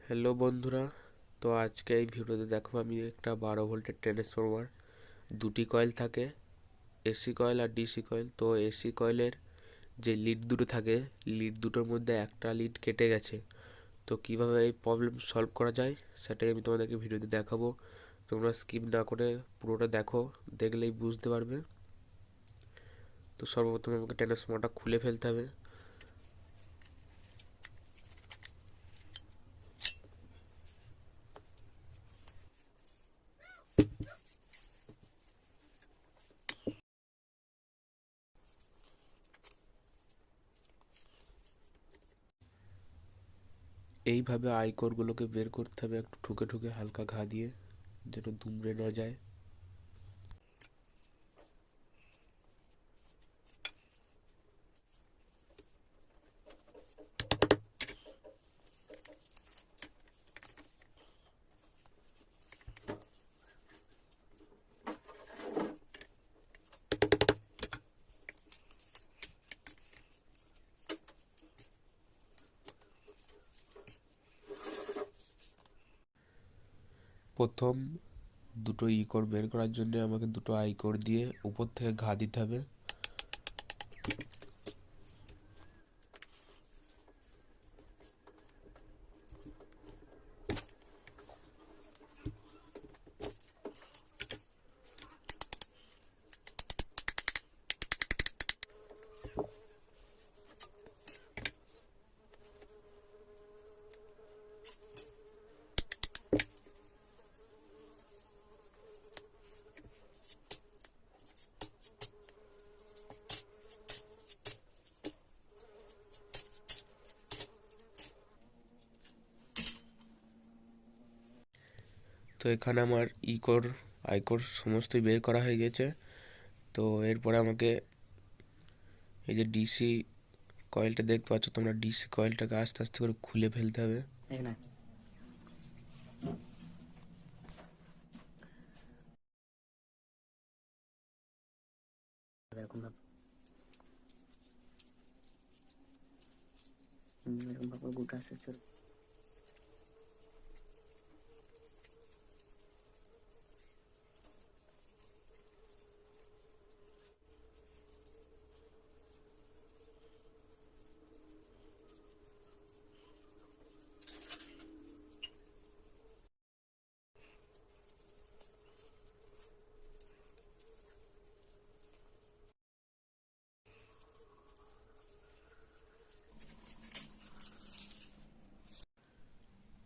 Hello বন্ধুরা, তো আজকে এই ভিডিওতে দেখো আমি একটা 12 ভোল্টের ট্রান্সফরমার, দুটি কয়েল থাকে, এসি কয়েল আর ডিসি কয়েল। তো এসি কয়েলের যে লিড দুটো থাকে, লিড দুটোর মধ্যে একটা লিড কেটে গেছে। তো কিভাবে এই প্রবলেম সলভ করা যায় সেটাই আমি তোমাদেরকে ভিডিওতে দেখাবো। তোমরা স্কিপ না করে পুরোটা দেখো, দেখলেই বুঝতে পারবে। তো সর্বপ্রথম আমাকে ট্রান্সফরমারটা খুলে ফেলতে হবে। এইভাবে আইকোরগুলোকে বের করতে হবে, একটু ঠুকে ঠুকে হালকা ঘা দিয়ে, যেন দুমড়ে না যায়। প্রথম দুটো কোর বের করার জন্য আমাকে দুটো কোর দিয়ে উপর থেকে ঘা দিতে হবে। তো এখানে আমার আইকোর সমস্তই বের করা হয়ে গেছে। তো এরপরে আমাকে এই যে ডিসি কয়েলটা দেখতে পাচ্ছ তোমরা, ডিসি কয়েলটাকে আস্তে আস্তে করে খুলে ফেলতে হবে। এরকম ভাবে গোটা আসছে।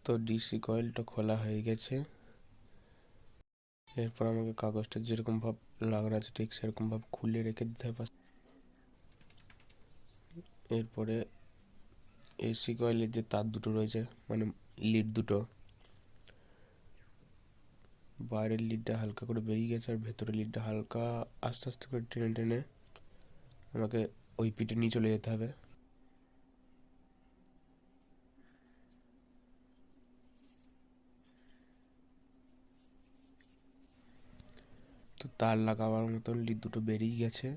তো ডিসি কয়েলটা খোলা হয়ে গেছে। এরপর আমাকে কাগজটা যেরকম ভাব লাগানো আছে ঠিক সেরকম ভাব খুলে রেখে দিতে হবে। এরপরে এসি কয়েলের যে তার দুটো রয়েছে, মানে লিড দুটো, বাইরের লিডটা হালকা করে বেরিয়ে গেছে আর ভেতরের লিডটা হালকা আস্তে আস্তে করে টেনে টেনে আমাকে ওই পিঠে নিয়ে চলে যেতে হবে। তো তার লাগাবার মতন লিড দুটো বেরিয়ে গেছে,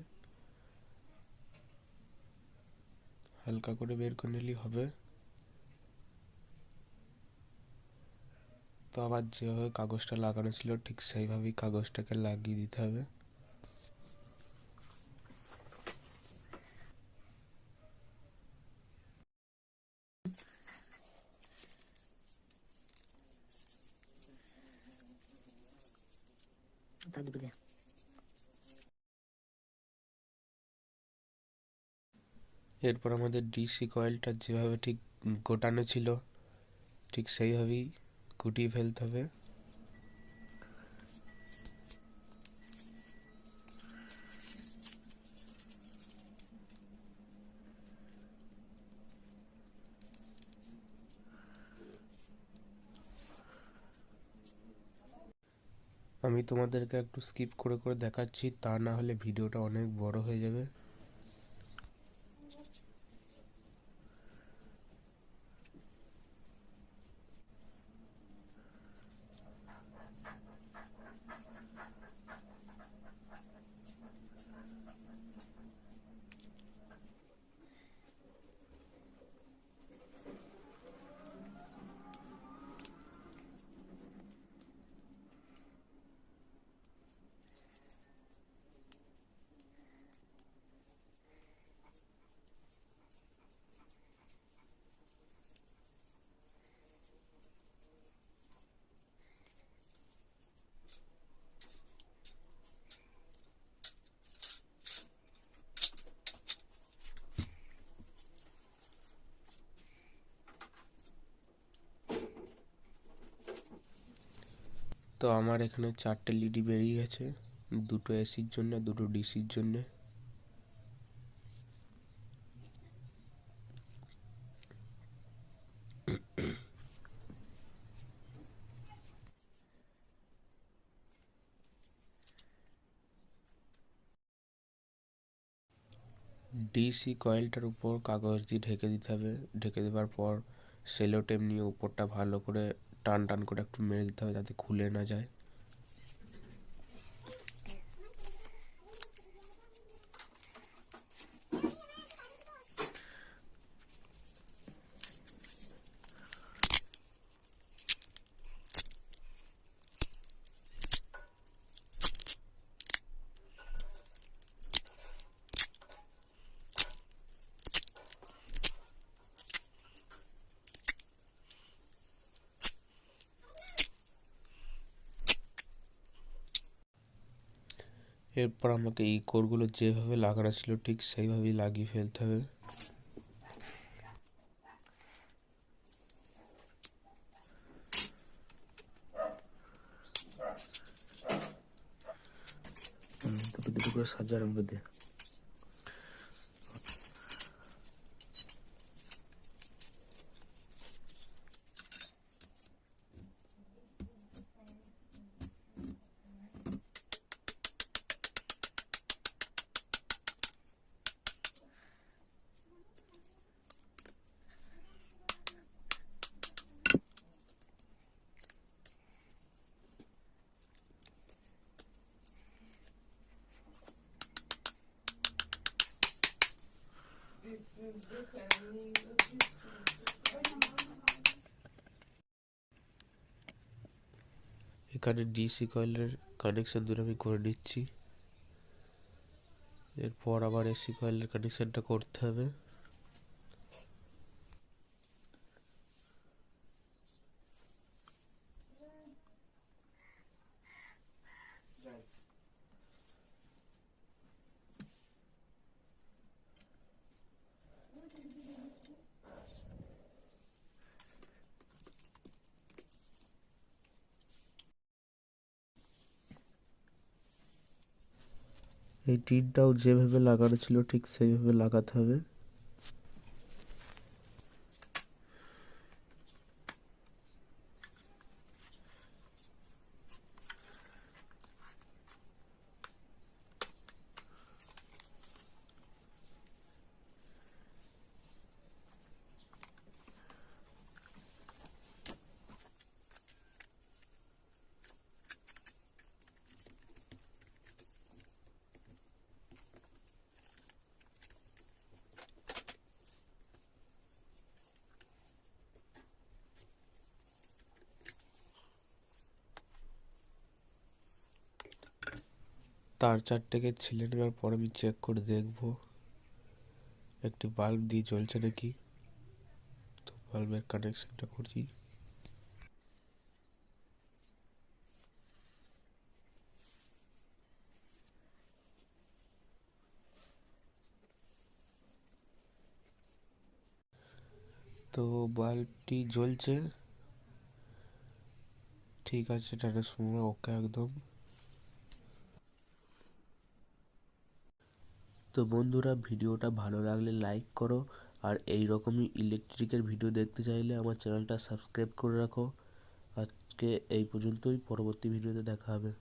হালকা করে বের করে নিলেই হবে। তো আবার যেভাবে কাগজটা লাগানো ছিল ঠিক সেইভাবেই কাগজটাকে লাগিয়ে দিতে হবে। এরপর আমাদের ডিসি কয়েলটা যেভাবে ঠিক গোটানো ছিল ঠিক সেইভাবেই গুটিয়ে ফেলতে হবে। আমি তোমাদেরকে একটু স্কিপ করে করে দেখাচ্ছি, তা না হলে ভিডিওটা অনেক বড় হয়ে যাবে। তো আমার এখানে 4টে লিডি বেরিয়ে গেছে, দুটো এসির জন্য, দুটো ডিসির জন্য। ডিসি কয়েলটার উপর কাগজ দিয়ে ঢেকে দিতে হবে। ঢেকে দেওয়ার পর সেলো টেপ নিয়ে উপরটা ভালো করে টান টান করে একটু মেরে দিতে হবে যাতে খুলে না যায়। এরপর আমাকে এই কোরগুলো যেভাবে লাগানো ছিল ঠিক সেইভাবেই লাগিয়ে ফেলতে হবে। দুটো দুটো করে সাজার মধ্যে এখানে ডিসি কয়েলের কানেকশন দুটো আমি করে নিচ্ছি। এরপর আবার এসি কয়েলের কানেকশনটা করতে হবে। এই টিনটাও যেভাবে লাগানো ছিল ঠিক সেইভাবে লাগাতে হবে। তার চারটেকে ছিলে নেওয়ার পর আমি চেক করে দেখব একটি বাল্ব দিয়ে জ্বলছে নাকি। তো বাল্বের কানেকশনটা করছি। তো বাল্বটি জ্বলছে, ঠিক আছে, ট্রান্সফর্মার ওকে একদম। তো বন্ধুরা, ভিডিওটা ভালো লাগলে লাইক করো, আর এই রকমই ইলেকট্রিকের ভিডিও দেখতে চাইলে আমার চ্যানেলটা সাবস্ক্রাইব করে রাখো। আজকে এই পর্যন্তই, পরবর্তী ভিডিওতে দেখা হবে।